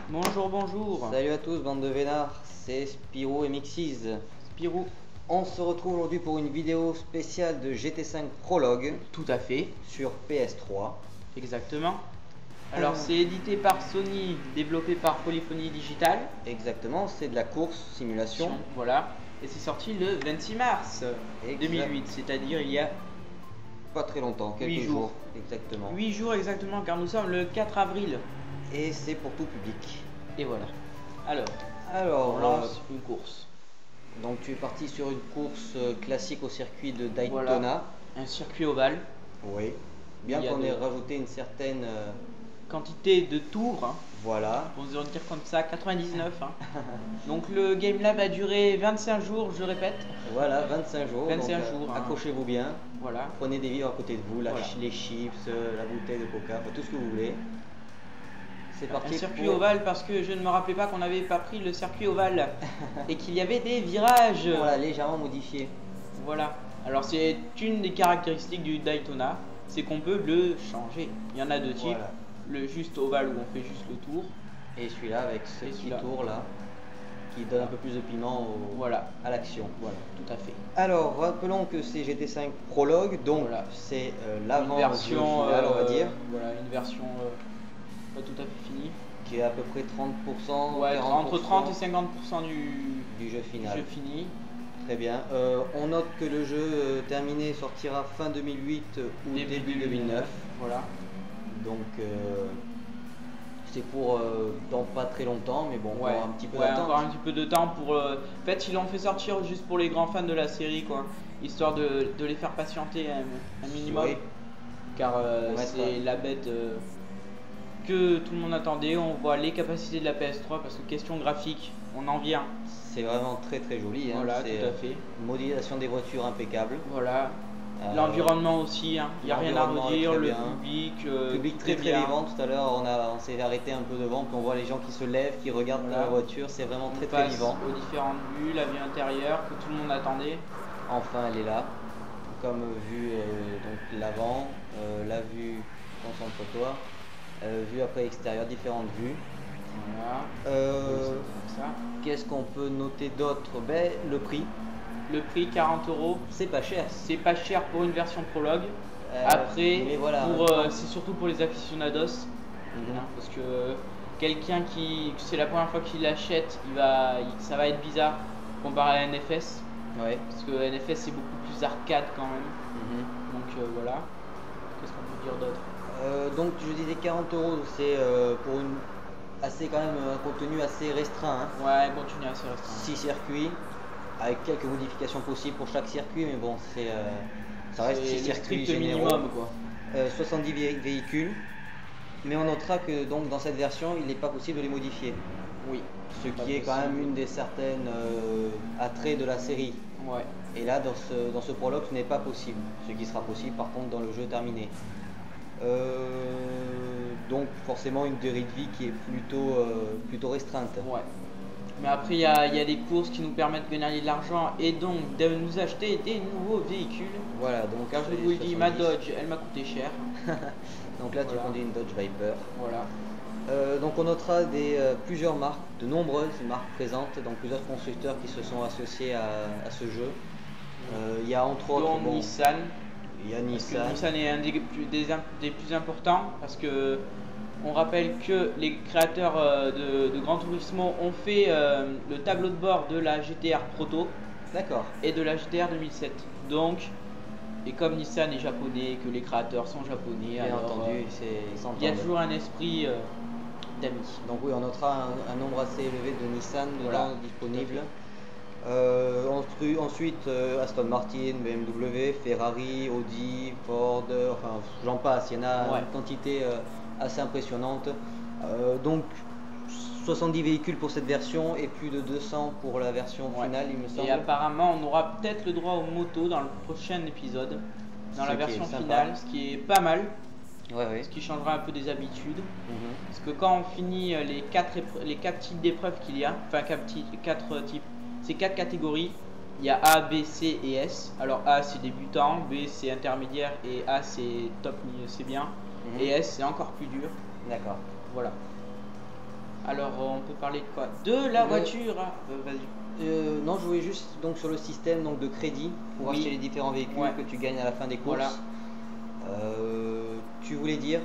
Bonjour, bonjour. Salut à tous, bande de vénards, c'est Spirou et Mixiz. Spirou. On se retrouve aujourd'hui pour une vidéo spéciale de GT5 Prologue Tout à fait. sur PS3. Exactement. Alors, c'est édité par Sony, développé par Polyphony Digital. Exactement, c'est de la course simulation. Voilà. Et c'est sorti le 26 mars 2008, c'est-à-dire il y a pas très longtemps, quelques 8 jours. Exactement. 8 jours exactement, car nous sommes le 4 avril. Et c'est pour tout public. Et voilà. Alors, on on lance une course. Donc tu es parti sur une course classique au circuit de Daytona. Voilà. Un circuit ovale. Oui. Bien qu'on ait rajouté une certaine quantité de tours. Hein. Voilà. On se dire comme ça, 99. Hein. Donc le Game Lab a duré 25 jours, je répète. Voilà, 25 jours. 25 jours. Hein. Accrochez-vous bien. Voilà. Prenez des vivres à côté de vous, les chips, la bouteille de coca, tout ce que vous voulez. C'est parti. Un circuit ovale parce que je ne me rappelais pas qu'on n'avait pas pris le circuit ovale et qu'il y avait des virages. Voilà, légèrement modifiés. Voilà. Alors c'est une des caractéristiques du Daytona, c'est qu'on peut le changer. Il y en a deux types. Voilà. Le juste ovale où on fait juste le tour. Et celui-là avec ce petit tour là qui donne un peu plus de piment à l'action. Voilà, tout à fait. Alors rappelons que c'est GT5 Prologue, donc voilà. C'est l'avant-version finale, on va dire. Voilà, une version pas tout à fait finie. Qui est à peu près 30%, ouais, entre 30 et 50% du jeu final. Fini. Très bien. On note que le jeu terminé sortira fin 2008 ou début 2009. Voilà. Donc c'est pour dans pas très longtemps, mais bon, ouais, encore un petit peu d'attente. Encore un petit peu de temps pour. En fait, ils l'ont fait sortir juste pour les grands fans de la série, quoi, histoire de les faire patienter un minimum. Oui. Car c'est la bête que tout le monde attendait. On voit les capacités de la PS3 parce que question graphique, on en vient. C'est vraiment très très joli. Hein. Voilà, tout à fait. Modélisation des voitures impeccable. Voilà. L'environnement aussi, hein. Il n'y a rien à redire, le public très vivant. Tout à l'heure on s'est arrêté un peu devant, puis on voit les gens qui se lèvent, qui regardent la voiture, c'est vraiment très vivant. Aux différentes vues, la vue intérieure que tout le monde attendait. Enfin elle est là, comme vue donc l'avant, la vue concentre-toi, vue après extérieur, différentes vues. Voilà. Qu'est-ce qu'on peut noter d'autre? Le prix. Le prix 40 €. C'est pas cher. C'est pas cher pour une version prologue. Après, voilà, c'est surtout pour les aficionados. Parce que quelqu'un qui c'est la première fois qu'il l'achète, ça va être bizarre comparé à NFS. Ouais. Parce que NFS c'est beaucoup plus arcade quand même. Donc voilà. Qu'est-ce qu'on peut dire d'autre? Donc je disais 40 €, c'est pour une quand même un contenu assez restreint. Hein. Ouais, un contenu assez restreint. 6 circuits. Avec quelques modifications possibles pour chaque circuit, mais bon, ça reste 6 circuits généraux, minimum, quoi. 70 véhicules, mais on notera que donc dans cette version, il n'est pas possible de les modifier. Oui. Ce qui est quand même une des certaines attraits de la série. Ouais. Et là, dans ce prologue, ce n'est pas possible. Ce qui sera possible, par contre, dans le jeu terminé. Donc forcément une durée de vie qui est plutôt restreinte. Ouais. Mais après, il y a des courses qui nous permettent de gagner de l'argent et donc de nous acheter des nouveaux véhicules. Voilà, donc car je vous le dis, ma Dodge, elle m'a coûté cher. Donc là, tu conduis une Dodge Viper. Voilà. Donc on notera plusieurs marques, de nombreuses marques présentes, donc plusieurs constructeurs qui se sont associés à ce jeu. Il y a entre autres Nissan. Il y a Nissan. Nissan est un des plus importants parce que on rappelle que les créateurs de Gran Turismo ont fait le tableau de bord de la GTR Proto. D'accord. Et de la GTR 2007. Donc, et comme Nissan est japonais, que les créateurs sont japonais, bien entendu, il y a toujours un esprit d'amis. Donc oui, on notera un nombre assez élevé de Nissan disponibles. Ensuite, Aston Martin, BMW, Ferrari, Audi, Ford, enfin j'en passe, il y en a une quantité assez impressionnante. Donc 70 véhicules pour cette version et plus de 200 pour la version finale, il me semble. Et apparemment, on aura peut-être le droit aux motos dans le prochain épisode, dans la version finale, ce qui est pas mal. Ce qui changera un peu des habitudes. Parce que quand on finit les 4 types d'épreuves qu'il y a, enfin 4 types, c'est 4 catégories. Il y a A, B, C et S. Alors A c'est débutant, B c'est intermédiaire et A c'est top, c'est bien. Et S c'est encore plus dur. D'accord. Voilà. Alors on peut parler de quoi? De la voiture. Vas-y. Non, je voulais juste donc sur le système donc de crédit pour acheter les différents véhicules que tu gagnes à la fin des courses. Voilà. Tu voulais dire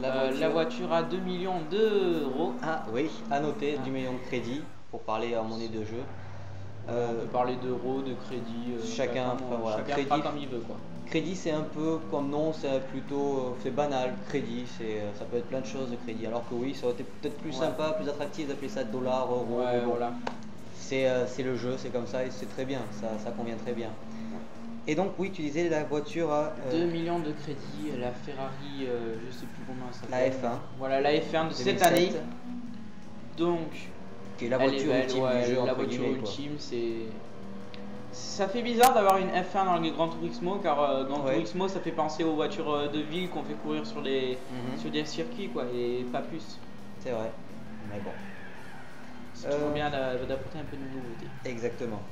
la voiture à 2 millions d'euros. Ah oui, à noter, 2 millions de crédit pour parler en monnaie de jeu. On peut parler d'euros, de crédit. Chacun fera comme il veut quoi. Crédit c'est un peu comme nom, c'est plutôt c'est banal. Crédit ça peut être plein de choses de crédit. Alors que oui, ça aurait été peut-être plus sympa, plus attractif d'appeler ça dollars, euros. Voilà. C'est le jeu, c'est comme ça et c'est très bien, ça convient très bien. Et donc oui, tu disais la voiture à 2 millions de crédits, la Ferrari, je sais plus comment ça s'appelle. La F1. Voilà, la F1 de cette année. Donc, qui est la voiture ultime du jeu. La voiture ultime, ça fait bizarre d'avoir une F1 dans le Gran Turismo, car Gran Turismo ça fait penser aux voitures de ville qu'on fait courir sur des circuits quoi, et pas plus. C'est vrai, mais bon. C'est toujours bien d'apporter un peu de nouveauté. Exactement.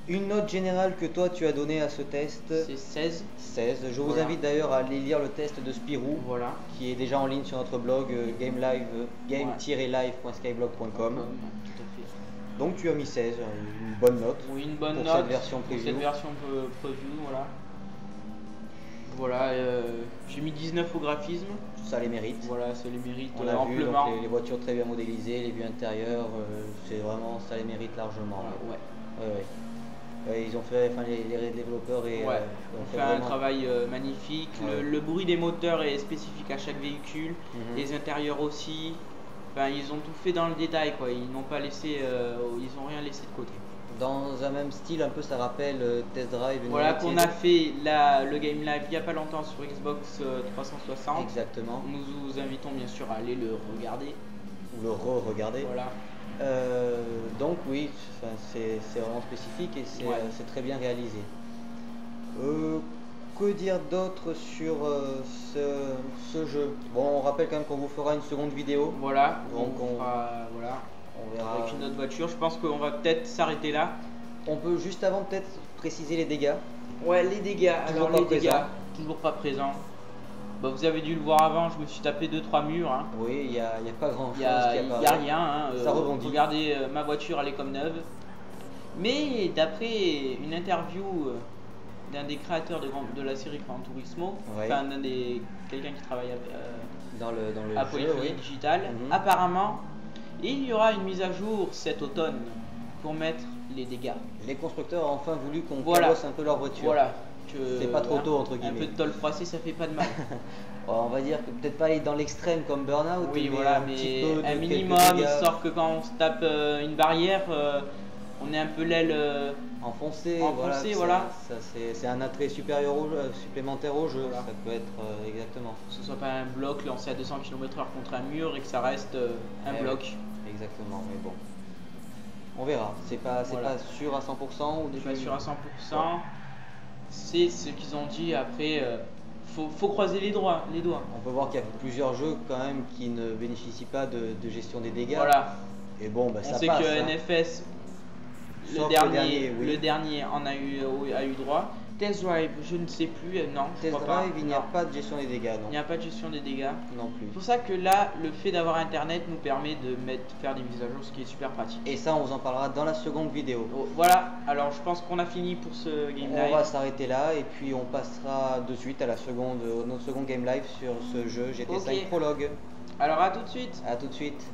Une note générale que toi tu as donnée à ce test, c'est 16. Je vous invite d'ailleurs à aller lire le test de Spirou, qui est déjà en ligne sur notre blog game-live.skyblog.com. Donc tu as mis 16, une bonne note. Oui, une bonne pour note cette version preview. Voilà. Voilà, j'ai mis 19 au graphisme. Ça les mérite. Voilà, ça les mérite on a vu donc, les voitures très bien modélisées, les vues intérieures, c'est vraiment, ça les mérite largement. Ils ont fait, les développeurs ont fait un travail magnifique. Le bruit des moteurs est spécifique à chaque véhicule, les intérieurs aussi. Enfin, ils ont tout fait dans le détail quoi. Ils n'ont pas laissé, ils ont rien laissé de côté. Dans un même style, un peu ça rappelle Test Drive. Voilà qu'on a fait le Game Live il n'y a pas longtemps sur Xbox 360. Exactement. Nous vous invitons bien sûr à aller le regarder. Ou le re-regarder. Voilà. Donc oui, c'est vraiment spécifique et c'est très bien réalisé. Que dire d'autre sur ce jeu? Bon, on rappelle quand même qu'on vous fera une seconde vidéo. Voilà, donc on verra avec une autre voiture. Je pense qu'on va peut-être s'arrêter là. On peut juste avant peut-être préciser les dégâts. Ouais, les dégâts. Alors les dégâts, toujours pas présents. Bah, vous avez dû le voir avant, je me suis tapé 2-3 murs. Hein. Oui, il n'y a pas grand chose. Il n'y a rien. Hein. Ça rebondit. Regardez, ma voiture, elle est comme neuve. Mais d'après une interview d'un des créateurs de la série Gran Turismo, enfin quelqu'un qui travaille dans le à Polyphony Digital, apparemment, il y aura une mise à jour cet automne pour mettre les dégâts. Les constructeurs ont enfin voulu qu'on cabosse un peu leur voiture. Voilà. C'est pas trop tôt entre guillemets. Un peu de tôle froissée, ça fait pas de mal. On va dire que peut-être pas aller dans l'extrême comme Burnout. Oui, voilà, mais un minimum, histoire que quand on se tape une barrière, on est un peu l'aile enfoncée. Voilà. C'est un attrait supplémentaire au jeu. Ça peut être exactement. Que ce soit pas un bloc lancé à 200 km/h contre un mur et que ça reste un bloc. Exactement, mais bon. On verra. C'est pas sûr à 100% ou c'est pas sûr à 100%. C'est ce qu'ils ont dit. Après, faut croiser les doigts. On peut voir qu'il y a plusieurs jeux quand même qui ne bénéficient pas de gestion des dégâts. Voilà. Et bon, on ça sait passe. Que NFS, le dernier en a eu droit. Test Drive, je ne sais plus, non. Test Drive, il n'y a pas de gestion des dégâts, non. Il n'y a pas de gestion des dégâts. Non plus. C'est pour ça que là, le fait d'avoir internet nous permet de faire des mises à jour, ce qui est super pratique. Et ça, on vous en parlera dans la seconde vidéo. Voilà, alors je pense qu'on a fini pour ce Game Live. On va s'arrêter là et puis on passera de suite à notre second Game Live sur ce jeu GT5 Prologue. Alors à tout de suite. À tout de suite.